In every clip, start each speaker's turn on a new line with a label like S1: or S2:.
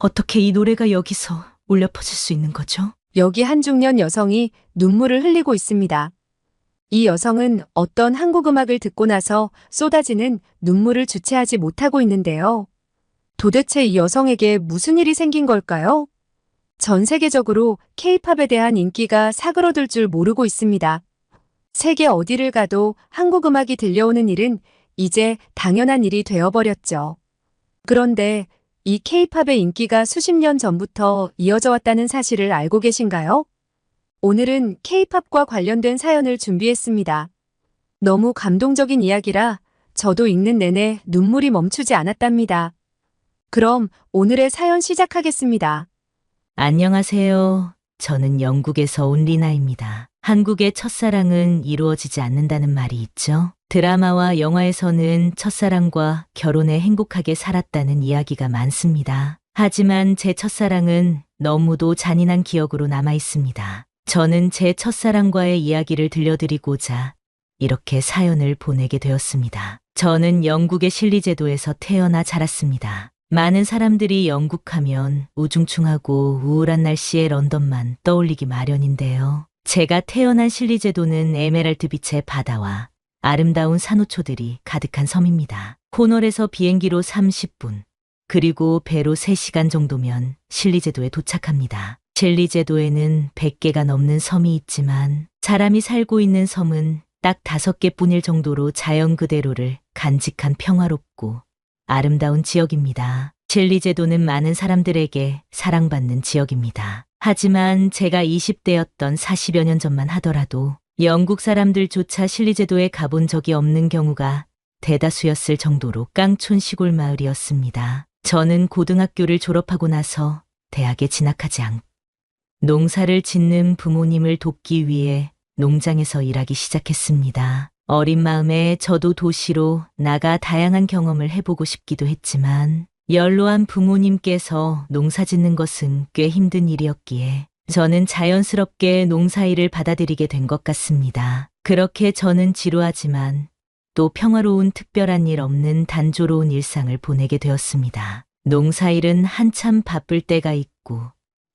S1: 어떻게 이 노래가 여기서 울려 퍼질 수 있는 거죠?
S2: 여기 한 중년 여성이 눈물을 흘리고 있습니다. 이 여성은 어떤 한국 음악을 듣고 나서 쏟아지는 눈물을 주체하지 못하고 있는데요. 도대체 이 여성에게 무슨 일이 생긴 걸까요? 전 세계적으로 K-팝에 대한 인기가 사그러들 줄 모르고 있습니다. 세계 어디를 가도 한국 음악이 들려오는 일은 이제 당연한 일이 되어버렸죠. 그런데 이 K-팝의 인기가 수십 년 전부터 이어져 왔다는 사실을 알고 계신가요? 오늘은 K-팝과 관련된 사연을 준비했습니다. 너무 감동적인 이야기라 저도 읽는 내내 눈물이 멈추지 않았답니다. 그럼 오늘의 사연 시작하겠습니다.
S1: 안녕하세요. 저는 영국에서 온 리나입니다. 한국의 첫사랑은 이루어지지 않는다는 말이 있죠. 드라마와 영화에서는 첫사랑과 결혼해 행복하게 살았다는 이야기가 많습니다. 하지만 제 첫사랑은 너무도 잔인한 기억으로 남아 있습니다. 저는 제 첫사랑과의 이야기를 들려드리고자 이렇게 사연을 보내게 되었습니다. 저는 영국의 실리제도에서 태어나 자랐습니다. 많은 사람들이 영국 하면 우중충하고 우울한 날씨의 런던만 떠올리기 마련인데요. 제가 태어난 실리제도는 에메랄드 빛의 바다와 아름다운 산호초들이 가득한 섬입니다. 코널에서 비행기로 30분, 그리고 배로 3시간 정도면 실리제도에 도착합니다. 실리제도에는 100개가 넘는 섬이 있지만 사람이 살고 있는 섬은 딱 5개뿐일 정도로 자연 그대로를 간직한 평화롭고 아름다운 지역입니다. 실리제도는 많은 사람들에게 사랑받는 지역입니다. 하지만 제가 20대였던 40여 년 전만 하더라도 영국 사람들조차 실리제도에 가본 적이 없는 경우가 대다수였을 정도로 깡촌 시골 마을이었습니다. 저는 고등학교를 졸업하고 나서 대학에 진학하지 않고 농사를 짓는 부모님을 돕기 위해 농장에서 일하기 시작했습니다. 어린 마음에 저도 도시로 나가 다양한 경험을 해보고 싶기도 했지만 연로한 부모님께서 농사 짓는 것은 꽤 힘든 일이었기에 저는 자연스럽게 농사일을 받아들이게 된 것 같습니다. 그렇게 저는 지루하지만 또 평화로운 특별한 일 없는 단조로운 일상을 보내게 되었습니다. 농사일은 한참 바쁠 때가 있고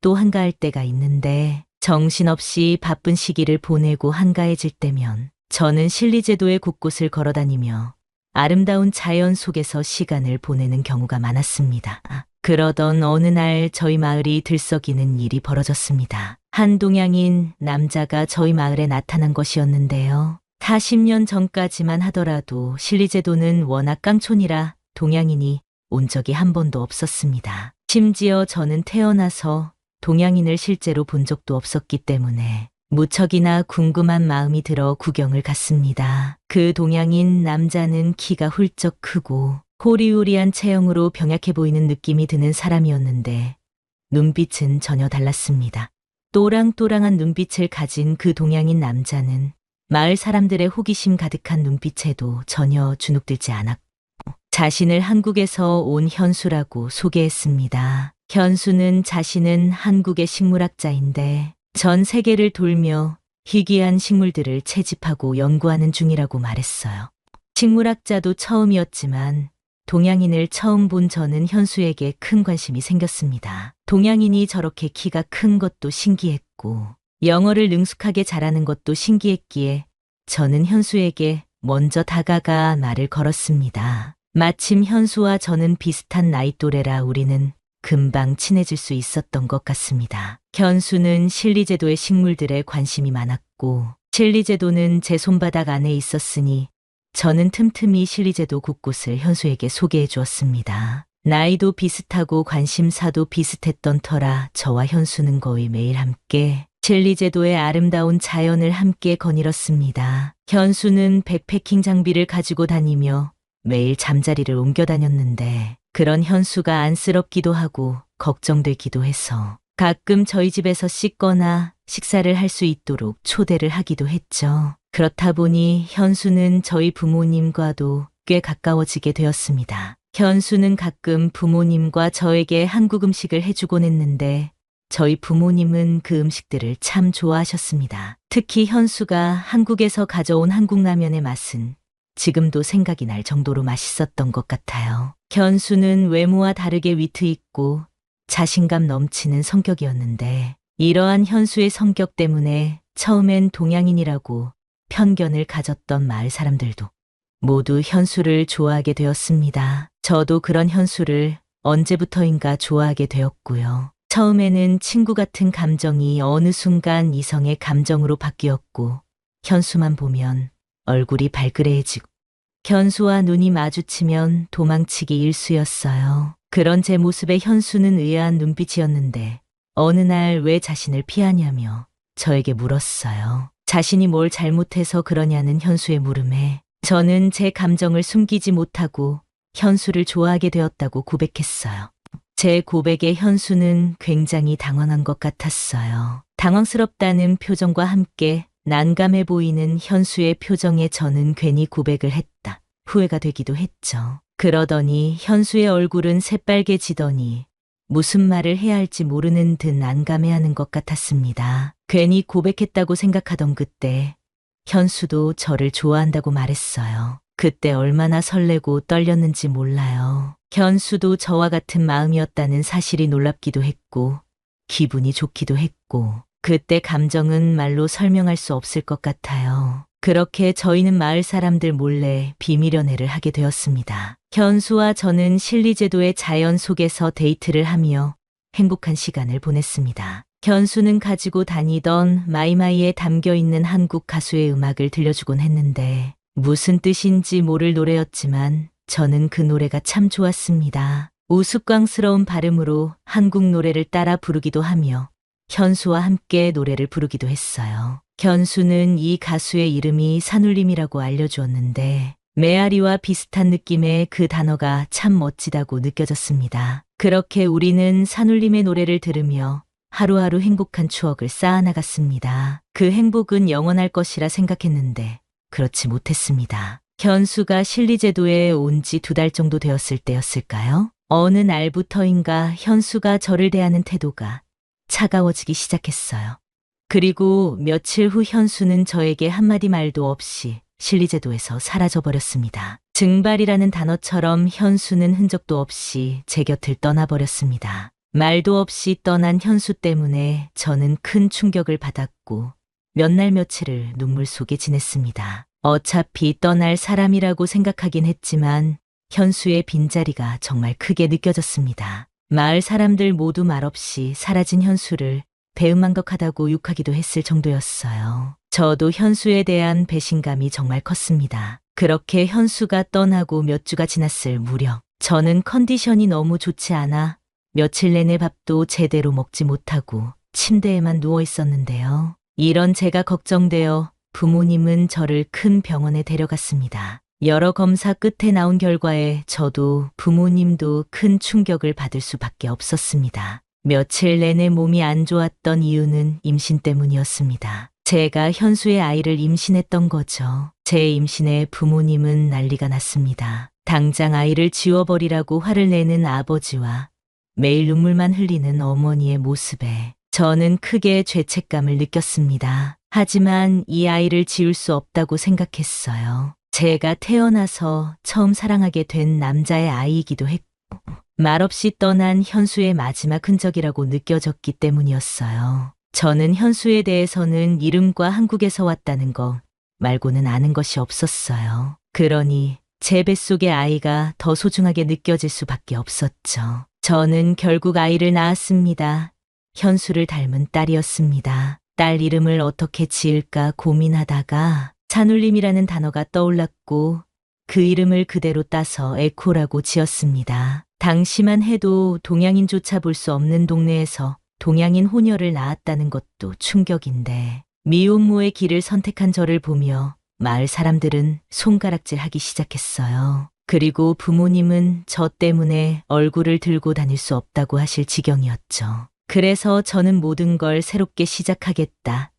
S1: 또 한가할 때가 있는데 정신없이 바쁜 시기를 보내고 한가해질 때면 저는 실리제도의 곳곳을 걸어다니며 아름다운 자연 속에서 시간을 보내는 경우가 많았습니다. 그러던 어느 날 저희 마을이 들썩이는 일이 벌어졌습니다. 한 동양인 남자가 저희 마을에 나타난 것이었는데요. 40년 전까지만 하더라도 실리제도는 워낙 깡촌이라 동양인이 온 적이 한 번도 없었습니다. 심지어 저는 태어나서 동양인을 실제로 본 적도 없었기 때문에 무척이나 궁금한 마음이 들어 구경을 갔습니다. 그 동양인 남자는 키가 훌쩍 크고 호리호리한 체형으로 병약해 보이는 느낌이 드는 사람이었는데 눈빛은 전혀 달랐습니다. 또랑또랑한 눈빛을 가진 그 동양인 남자는 마을 사람들의 호기심 가득한 눈빛에도 전혀 주눅들지 않았고 자신을 한국에서 온 현수라고 소개했습니다. 현수는 자신은 한국의 식물학자인데 전 세계를 돌며 희귀한 식물들을 채집하고 연구하는 중이라고 말했어요. 식물학자도 처음이었지만 동양인을 처음 본 저는 현수에게 큰 관심이 생겼습니다. 동양인이 저렇게 키가 큰 것도 신기했고 영어를 능숙하게 잘하는 것도 신기했기에 저는 현수에게 먼저 다가가 말을 걸었습니다. 마침 현수와 저는 비슷한 나이 또래라 우리는 금방 친해질 수 있었던 것 같습니다. 현수는 실리제도의 식물들에 관심이 많았고 실리제도는 제 손바닥 안에 있었으니 저는 틈틈이 실리제도 곳곳을 현수에게 소개해 주었습니다. 나이도 비슷하고 관심사도 비슷했던 터라 저와 현수는 거의 매일 함께 실리제도의 아름다운 자연을 함께 거닐었습니다. 현수는 백패킹 장비를 가지고 다니며 매일 잠자리를 옮겨 다녔는데 그런 현수가 안쓰럽기도 하고 걱정되기도 해서 가끔 저희 집에서 씻거나 식사를 할 수 있도록 초대를 하기도 했죠. 그렇다 보니 현수는 저희 부모님과도 꽤 가까워지게 되었습니다. 현수는 가끔 부모님과 저에게 한국 음식을 해주곤 했는데 저희 부모님은 그 음식들을 참 좋아하셨습니다. 특히 현수가 한국에서 가져온 한국 라면의 맛은 지금도 생각이 날 정도로 맛있었던 것 같아요. 현수는 외모와 다르게 위트 있고 자신감 넘치는 성격이었는데 이러한 현수의 성격 때문에 처음엔 동양인이라고 편견을 가졌던 마을 사람들도 모두 현수를 좋아하게 되었습니다. 저도 그런 현수를 언제부터인가 좋아하게 되었고요. 처음에는 친구 같은 감정이 어느 순간 이성의 감정으로 바뀌었고 현수만 보면 얼굴이 발그레해지고 현수와 눈이 마주치면 도망치기 일쑤였어요. 그런 제 모습에 현수는 의아한 눈빛이었는데 어느 날 왜 자신을 피하냐며 저에게 물었어요. 자신이 뭘 잘못해서 그러냐는 현수의 물음에 저는 제 감정을 숨기지 못하고 현수를 좋아하게 되었다고 고백했어요. 제 고백에 현수는 굉장히 당황한 것 같았어요. 당황스럽다는 표정과 함께 난감해 보이는 현수의 표정에 저는 괜히 고백을 했다. 후회가 되기도 했죠. 그러더니 현수의 얼굴은 새빨개지더니 무슨 말을 해야 할지 모르는 듯 난감해하는 것 같았습니다. 괜히 고백했다고 생각하던 그때 현수도 저를 좋아한다고 말했어요. 그때 얼마나 설레고 떨렸는지 몰라요. 현수도 저와 같은 마음이었다는 사실이 놀랍기도 했고 기분이 좋기도 했고 그때 감정은 말로 설명할 수 없을 것 같아요. 그렇게 저희는 마을 사람들 몰래 비밀 연애를 하게 되었습니다. 현수와 저는 신리제도의 자연 속에서 데이트를 하며 행복한 시간을 보냈습니다. 현수는 가지고 다니던 마이마이에 담겨있는 한국 가수의 음악을 들려주곤 했는데 무슨 뜻인지 모를 노래였지만 저는 그 노래가 참 좋았습니다. 우스꽝스러운 발음으로 한국 노래를 따라 부르기도 하며 현수와 함께 노래를 부르기도 했어요. 현수는 이 가수의 이름이 산울림이라고 알려주었는데 메아리와 비슷한 느낌의 그 단어가 참 멋지다고 느껴졌습니다. 그렇게 우리는 산울림의 노래를 들으며 하루하루 행복한 추억을 쌓아나갔습니다. 그 행복은 영원할 것이라 생각했는데 그렇지 못했습니다. 현수가 신리제도에 온 지 2달 정도 되었을 때였을까요? 어느 날부터인가 현수가 저를 대하는 태도가 차가워지기 시작했어요. 그리고 며칠 후 현수는 저에게 한마디 말도 없이 신리제도에서 사라져버렸습니다. 증발이라는 단어처럼 현수는 흔적도 없이 제 곁을 떠나버렸습니다. 말도 없이 떠난 현수 때문에 저는 큰 충격을 받았고 몇 날 며칠을 눈물 속에 지냈습니다. 어차피 떠날 사람이라고 생각하긴 했지만 현수의 빈자리가 정말 크게 느껴졌습니다. 마을 사람들 모두 말없이 사라진 현수를 배은망덕하다고 욕하기도 했을 정도였어요. 저도 현수에 대한 배신감이 정말 컸습니다. 그렇게 현수가 떠나고 몇 주가 지났을 무렵 저는 컨디션이 너무 좋지 않아 며칠 내내 밥도 제대로 먹지 못하고 침대에만 누워 있었는데요. 이런 제가 걱정되어 부모님은 저를 큰 병원에 데려갔습니다. 여러 검사 끝에 나온 결과에 저도 부모님도 큰 충격을 받을 수밖에 없었습니다. 며칠 내내 몸이 안 좋았던 이유는 임신 때문이었습니다. 제가 현수의 아이를 임신했던 거죠. 제 임신에 부모님은 난리가 났습니다. 당장 아이를 지워버리라고 화를 내는 아버지와 매일 눈물만 흘리는 어머니의 모습에 저는 크게 죄책감을 느꼈습니다. 하지만 이 아이를 지울 수 없다고 생각했어요. 제가 태어나서 처음 사랑하게 된 남자의 아이이기도 했고 말없이 떠난 현수의 마지막 흔적이라고 느껴졌기 때문이었어요. 저는 현수에 대해서는 이름과 한국에서 왔다는 거 말고는 아는 것이 없었어요. 그러니 제 뱃속의 아이가 더 소중하게 느껴질 수밖에 없었죠. 저는 결국 아이를 낳았습니다. 현수를 닮은 딸이었습니다. 딸 이름을 어떻게 지을까 고민하다가 산울림이라는 단어가 떠올랐고 그 이름을 그대로 따서 에코라고 지었습니다. 당시만 해도 동양인조차 볼 수 없는 동네에서 동양인 호녀를 낳았다는 것도 충격인데 미혼모의 길을 선택한 저를 보며 마을 사람들은 손가락질하기 시작했어요. 그리고 부모님은 저 때문에 얼굴을 들고 다닐 수 없다고 하실 지경이었죠. 그래서 저는 모든 걸 새롭게 시작하겠다.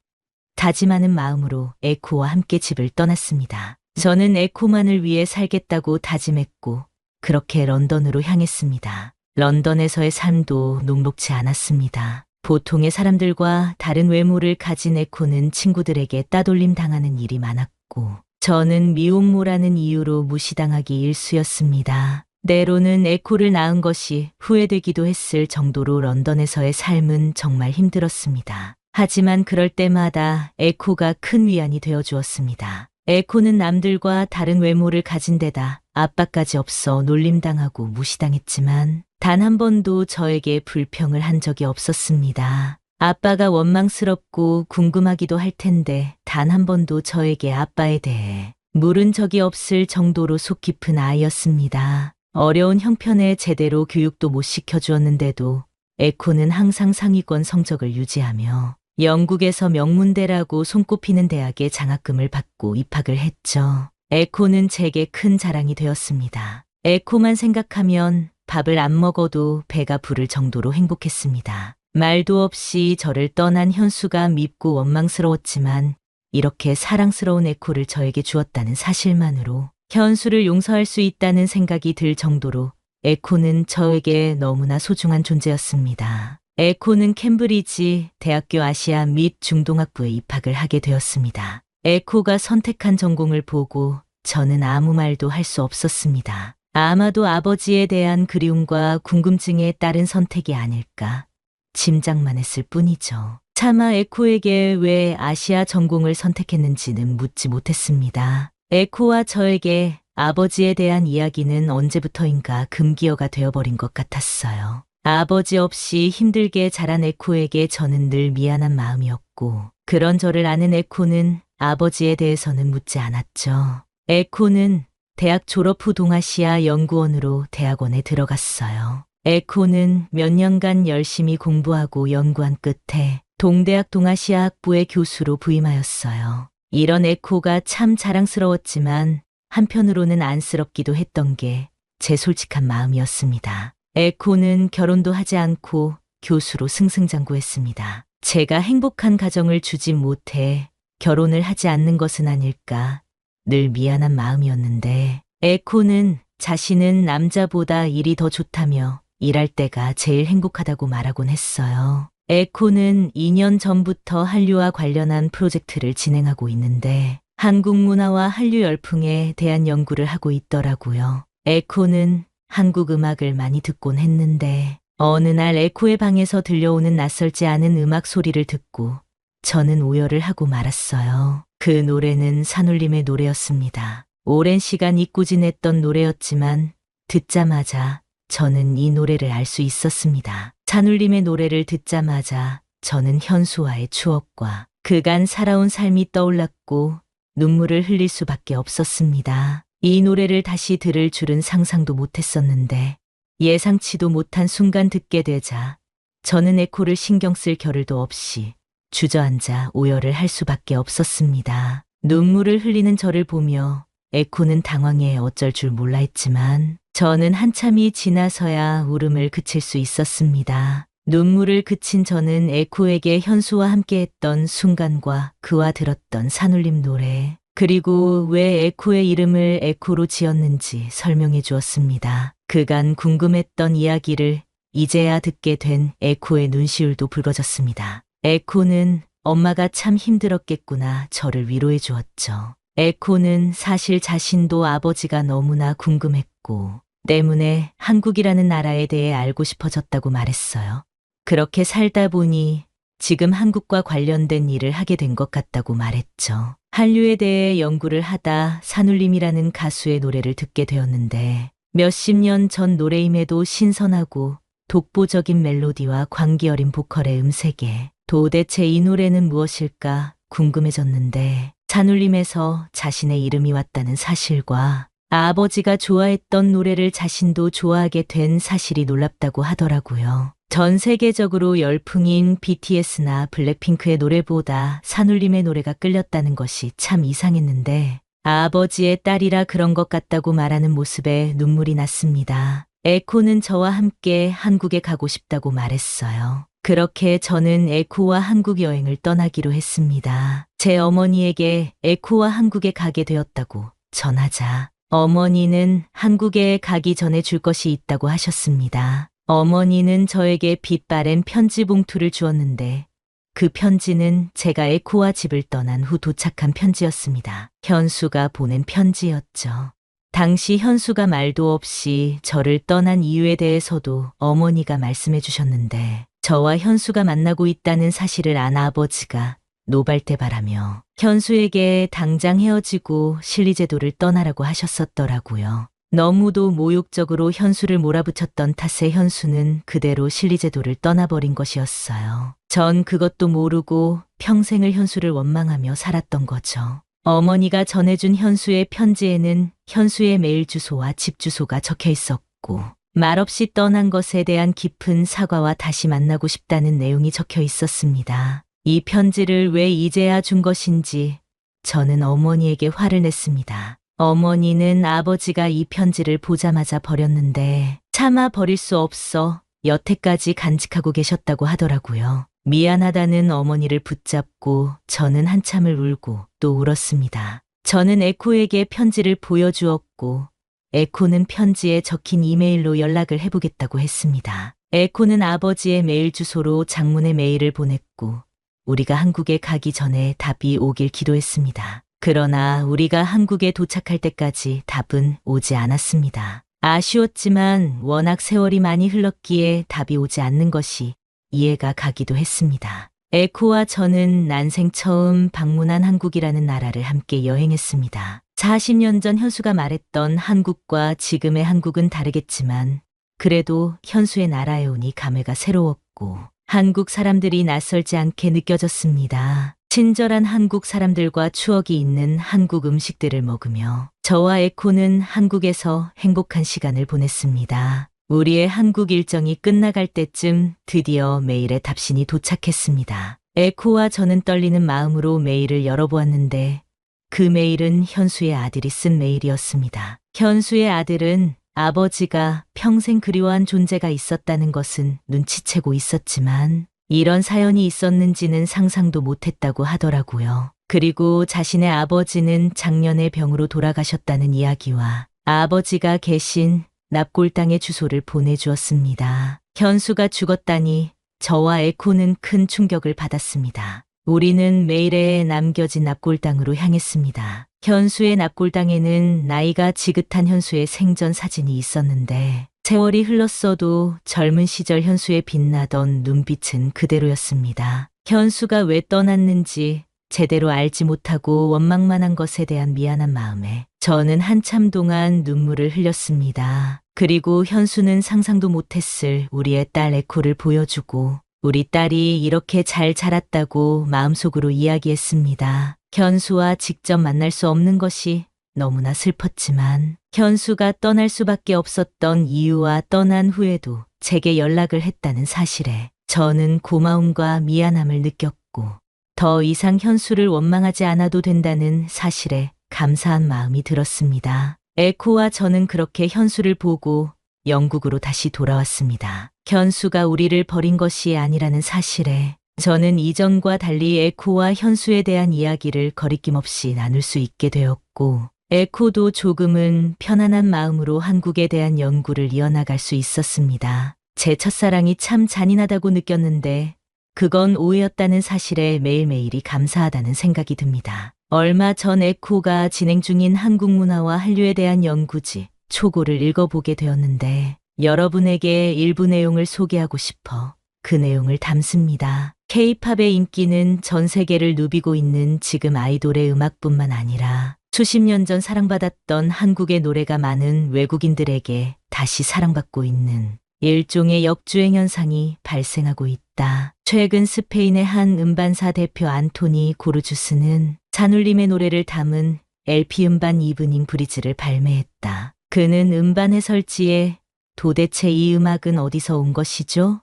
S1: 다짐하는 마음으로 에코와 함께 집을 떠났습니다. 저는 에코만을 위해 살겠다고 다짐했고 그렇게 런던으로 향했습니다. 런던에서의 삶도 녹록지 않았습니다. 보통의 사람들과 다른 외모를 가진 에코는 친구들에게 따돌림 당하는 일이 많았고 저는 미혼모라는 이유로 무시당하기 일쑤였습니다. 때로는 에코를 낳은 것이 후회되기도 했을 정도로 런던에서의 삶은 정말 힘들었습니다. 하지만 그럴 때마다 에코가 큰 위안이 되어 주었습니다. 에코는 남들과 다른 외모를 가진 데다 아빠까지 없어 놀림당하고 무시당했지만 단 한 번도 저에게 불평을 한 적이 없었습니다. 아빠가 원망스럽고 궁금하기도 할 텐데 단 한 번도 저에게 아빠에 대해 물은 적이 없을 정도로 속 깊은 아이였습니다. 어려운 형편에 제대로 교육도 못 시켜주었는데도 에코는 항상 상위권 성적을 유지하며 영국에서 명문대라고 손꼽히는 대학에 장학금을 받고 입학을 했죠. 에코는 제게 큰 자랑이 되었습니다. 에코만 생각하면 밥을 안 먹어도 배가 부를 정도로 행복했습니다. 말도 없이 저를 떠난 현수가 밉고 원망스러웠지만 이렇게 사랑스러운 에코를 저에게 주었다는 사실만으로 현수를 용서할 수 있다는 생각이 들 정도로 에코는 저에게 너무나 소중한 존재였습니다. 에코는 캠브리지 대학교 아시아 및 중동학부에 입학을 하게 되었습니다. 에코가 선택한 전공을 보고 저는 아무 말도 할 수 없었습니다. 아마도 아버지에 대한 그리움과 궁금증에 따른 선택이 아닐까 짐작만 했을 뿐이죠. 차마 에코에게 왜 아시아 전공을 선택했는지는 묻지 못했습니다. 에코와 저에게 아버지에 대한 이야기는 언제부터인가 금기어가 되어버린 것 같았어요. 아버지 없이 힘들게 자란 에코에게 저는 늘 미안한 마음이었고 그런 저를 아는 에코는 아버지에 대해서는 묻지 않았죠. 에코는 대학 졸업 후 동아시아 연구원으로 대학원에 들어갔어요. 에코는 몇 년간 열심히 공부하고 연구한 끝에 동대학 동아시아 학부의 교수로 부임하였어요. 이런 에코가 참 자랑스러웠지만 한편으로는 안쓰럽기도 했던 게 제 솔직한 마음이었습니다. 에코는 결혼도 하지 않고 교수로 승승장구했습니다. 제가 행복한 가정을 주지 못해 결혼을 하지 않는 것은 아닐까 늘 미안한 마음이었는데 에코는 자신은 남자보다 일이 더 좋다며 일할 때가 제일 행복하다고 말하곤 했어요. 에코는 2년 전부터 한류와 관련한 프로젝트를 진행하고 있는데 한국 문화와 한류 열풍에 대한 연구를 하고 있더라고요. 에코는 한국 음악을 많이 듣곤 했는데 어느 날 에코의 방에서 들려오는 낯설지 않은 음악 소리를 듣고 저는 오열을 하고 말았어요. 그 노래는 산울림의 노래였습니다. 오랜 시간 잊고 지냈던 노래였지만 듣자마자 저는 이 노래를 알 수 있었습니다. 산울림의 노래를 듣자마자 저는 현수와의 추억과 그간 살아온 삶이 떠올랐고 눈물을 흘릴 수밖에 없었습니다. 이 노래를 다시 들을 줄은 상상도 못했었는데 예상치도 못한 순간 듣게 되자 저는 에코를 신경 쓸 겨를도 없이 주저앉아 오열을 할 수밖에 없었습니다. 눈물을 흘리는 저를 보며 에코는 당황해 어쩔 줄 몰라 했지만 저는 한참이 지나서야 울음을 그칠 수 있었습니다. 눈물을 그친 저는 에코에게 현수와 함께했던 순간과 그와 들었던 산울림 노래 그리고 왜 에코의 이름을 에코로 지었는지 설명해 주었습니다. 그간 궁금했던 이야기를 이제야 듣게 된 에코의 눈시울도 붉어졌습니다. 에코는 엄마가 참 힘들었겠구나 저를 위로해 주었죠. 에코는 사실 자신도 아버지가 너무나 궁금했고 때문에 한국이라는 나라에 대해 알고 싶어졌다고 말했어요. 그렇게 살다 보니 지금 한국과 관련된 일을 하게 된 것 같다고 말했죠. 한류에 대해 연구를 하다 산울림이라는 가수의 노래를 듣게 되었는데 몇십 년 전 노래임에도 신선하고 독보적인 멜로디와 광기 어린 보컬의 음색에 도대체 이 노래는 무엇일까 궁금해졌는데 산울림에서 자신의 이름이 왔다는 사실과 아버지가 좋아했던 노래를 자신도 좋아하게 된 사실이 놀랍다고 하더라고요. 전 세계적으로 열풍인 BTS나 블랙핑크의 노래보다 산울림의 노래가 끌렸다는 것이 참 이상했는데 아버지의 딸이라 그런 것 같다고 말하는 모습에 눈물이 났습니다. 에코는 저와 함께 한국에 가고 싶다고 말했어요. 그렇게 저는 에코와 한국 여행을 떠나기로 했습니다. 제 어머니에게 에코와 한국에 가게 되었다고 전하자 어머니는 한국에 가기 전에 줄 것이 있다고 하셨습니다. 어머니는 저에게 빛바랜 편지 봉투를 주었는데 그 편지는 제가 에코와 집을 떠난 후 도착한 편지였습니다. 현수가 보낸 편지였죠. 당시 현수가 말도 없이 저를 떠난 이유에 대해서도 어머니가 말씀해 주셨는데 저와 현수가 만나고 있다는 사실을 안 아버지가 노발대발하며 현수에게 당장 헤어지고 실리제도를 떠나라고 하셨었더라고요. 너무도 모욕적으로 현수를 몰아붙였던 탓에 현수는 그대로 실리제도를 떠나버린 것이었어요. 전 그것도 모르고 평생을 현수를 원망하며 살았던 거죠. 어머니가 전해준 현수의 편지에는 현수의 메일 주소와 집 주소가 적혀 있었고 말없이 떠난 것에 대한 깊은 사과와 다시 만나고 싶다는 내용이 적혀 있었습니다. 이 편지를 왜 이제야 준 것인지 저는 어머니에게 화를 냈습니다. 어머니는 아버지가 이 편지를 보자마자 버렸는데 차마 버릴 수 없어 여태까지 간직하고 계셨다고 하더라고요. 미안하다는 어머니를 붙잡고 저는 한참을 울고 또 울었습니다. 저는 에코에게 편지를 보여주었고 에코는 편지에 적힌 이메일로 연락을 해보겠다고 했습니다. 에코는 아버지의 메일 주소로 장문의 메일을 보냈고 우리가 한국에 가기 전에 답이 오길 기도했습니다. 그러나 우리가 한국에 도착할 때까지 답은 오지 않았습니다. 아쉬웠지만 워낙 세월이 많이 흘렀기에 답이 오지 않는 것이 이해가 가기도 했습니다. 에코와 저는 난생 처음 방문한 한국이라는 나라를 함께 여행했습니다. 40년 전 현수가 말했던 한국과 지금의 한국은 다르겠지만 그래도 현수의 나라에 오니 감회가 새로웠고 한국 사람들이 낯설지 않게 느껴졌습니다. 친절한 한국 사람들과 추억이 있는 한국 음식들을 먹으며 저와 에코는 한국에서 행복한 시간을 보냈습니다. 우리의 한국 일정이 끝나갈 때쯤 드디어 메일의 답신이 도착했습니다. 에코와 저는 떨리는 마음으로 메일을 열어보았는데 그 메일은 현수의 아들이 쓴 메일이었습니다. 현수의 아들은 아버지가 평생 그리워한 존재가 있었다는 것은 눈치채고 있었지만 이런 사연이 있었는지는 상상도 못했다고 하더라고요. 그리고 자신의 아버지는 작년에 병으로 돌아가셨다는 이야기와 아버지가 계신 납골당의 주소를 보내주었습니다. 현수가 죽었다니 저와 에코는 큰 충격을 받았습니다. 우리는 메일에 남겨진 납골당으로 향했습니다. 현수의 납골당에는 나이가 지긋한 현수의 생전 사진이 있었는데 세월이 흘렀어도 젊은 시절 현수의 빛나던 눈빛은 그대로였습니다. 현수가 왜 떠났는지 제대로 알지 못하고 원망만 한 것에 대한 미안한 마음에 저는 한참 동안 눈물을 흘렸습니다. 그리고 현수는 상상도 못했을 우리의 딸 에코를 보여주고 우리 딸이 이렇게 잘 자랐다고 마음속으로 이야기했습니다. 현수와 직접 만날 수 없는 것이 너무나 슬펐지만 현수가 떠날 수밖에 없었던 이유와 떠난 후에도 제게 연락을 했다는 사실에 저는 고마움과 미안함을 느꼈고 더 이상 현수를 원망하지 않아도 된다는 사실에 감사한 마음이 들었습니다. 에코와 저는 그렇게 현수를 보고 영국으로 다시 돌아왔습니다. 현수가 우리를 버린 것이 아니라는 사실에 저는 이전과 달리 에코와 현수에 대한 이야기를 거리낌 없이 나눌 수 있게 되었고 에코도 조금은 편안한 마음으로 한국에 대한 연구를 이어나갈 수 있었습니다. 제 첫사랑이 참 잔인하다고 느꼈는데 그건 오해였다는 사실에 매일매일이 감사하다는 생각이 듭니다. 얼마 전 에코가 진행 중인 한국 문화와 한류에 대한 연구지 초고를 읽어보게 되었는데 여러분에게 일부 내용을 소개하고 싶어 그 내용을 담습니다. K-팝의 인기는 전 세계를 누비고 있는 지금 아이돌의 음악뿐만 아니라 수십 년 전 사랑받았던 한국의 노래가 많은 외국인들에게 다시 사랑받고 있는 일종의 역주행 현상이 발생하고 있다. 최근 스페인의 한 음반사 대표 안토니 고르주스는 산울림의 노래를 담은 LP 음반 이브닝 브리즈를 발매했다. 그는 음반 해설지에 도대체 이 음악은 어디서 온 것이죠?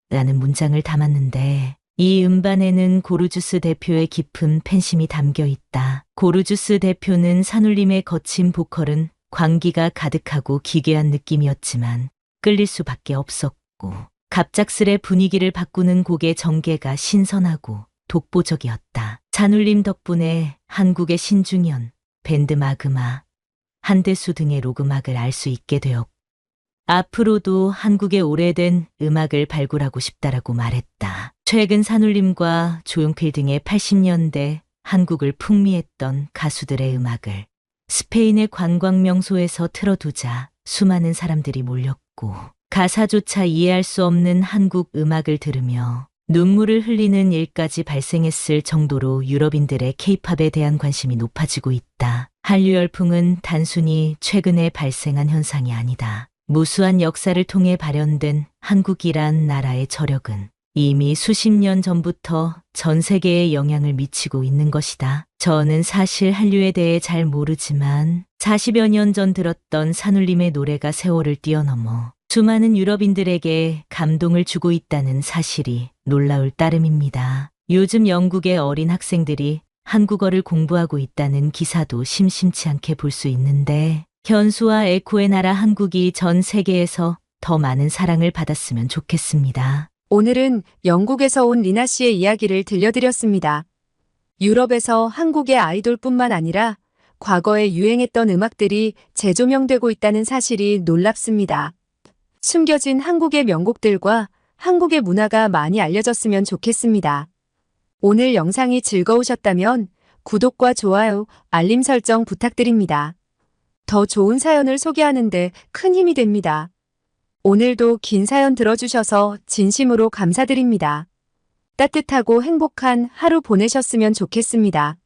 S1: 라는 문장을 담았는데 이 음반에는 고르주스 대표의 깊은 팬심이 담겨 있다. 고르주스 대표는 산울림의 거친 보컬은 광기가 가득하고 기괴한 느낌이었지만 끌릴 수밖에 없었고 갑작스레 분위기를 바꾸는 곡의 전개가 신선하고 독보적이었다. 산울림 덕분에 한국의 신중현, 밴드 마그마, 한대수 등의 록음악을 알 수 있게 되었고 앞으로도 한국의 오래된 음악을 발굴하고 싶다라고 말했다. 최근 산울림과 조용필 등의 80년대 한국을 풍미했던 가수들의 음악을 스페인의 관광 명소에서 틀어두자 수많은 사람들이 몰렸고 가사조차 이해할 수 없는 한국 음악을 들으며 눈물을 흘리는 일까지 발생했을 정도로 유럽인들의 케이팝에 대한 관심이 높아지고 있다. 한류 열풍은 단순히 최근에 발생한 현상이 아니다. 무수한 역사를 통해 발현된 한국이란 나라의 저력은 이미 수십 년 전부터 전 세계에 영향을 미치고 있는 것이다. 저는 사실 한류에 대해 잘 모르지만 40여 년 전 들었던 산울림의 노래가 세월을 뛰어넘어 수많은 유럽인들에게 감동을 주고 있다는 사실이 놀라울 따름입니다. 요즘 영국의 어린 학생들이 한국어를 공부하고 있다는 기사도 심심치 않게 볼 수 있는데 현수와 에코의 나라 한국이 전 세계에서 더 많은 사랑을 받았으면 좋겠습니다.
S2: 오늘은 영국에서 온 리나 씨의 이야기를 들려드렸습니다. 유럽에서 한국의 아이돌뿐만 아니라 과거에 유행했던 음악들이 재조명되고 있다는 사실이 놀랍습니다. 숨겨진 한국의 명곡들과 한국의 문화가 많이 알려졌으면 좋겠습니다. 오늘 영상이 즐거우셨다면 구독과 좋아요, 알림 설정 부탁드립니다. 더 좋은 사연을 소개하는데 큰 힘이 됩니다. 오늘도 긴 사연 들어주셔서 진심으로 감사드립니다. 따뜻하고 행복한 하루 보내셨으면 좋겠습니다.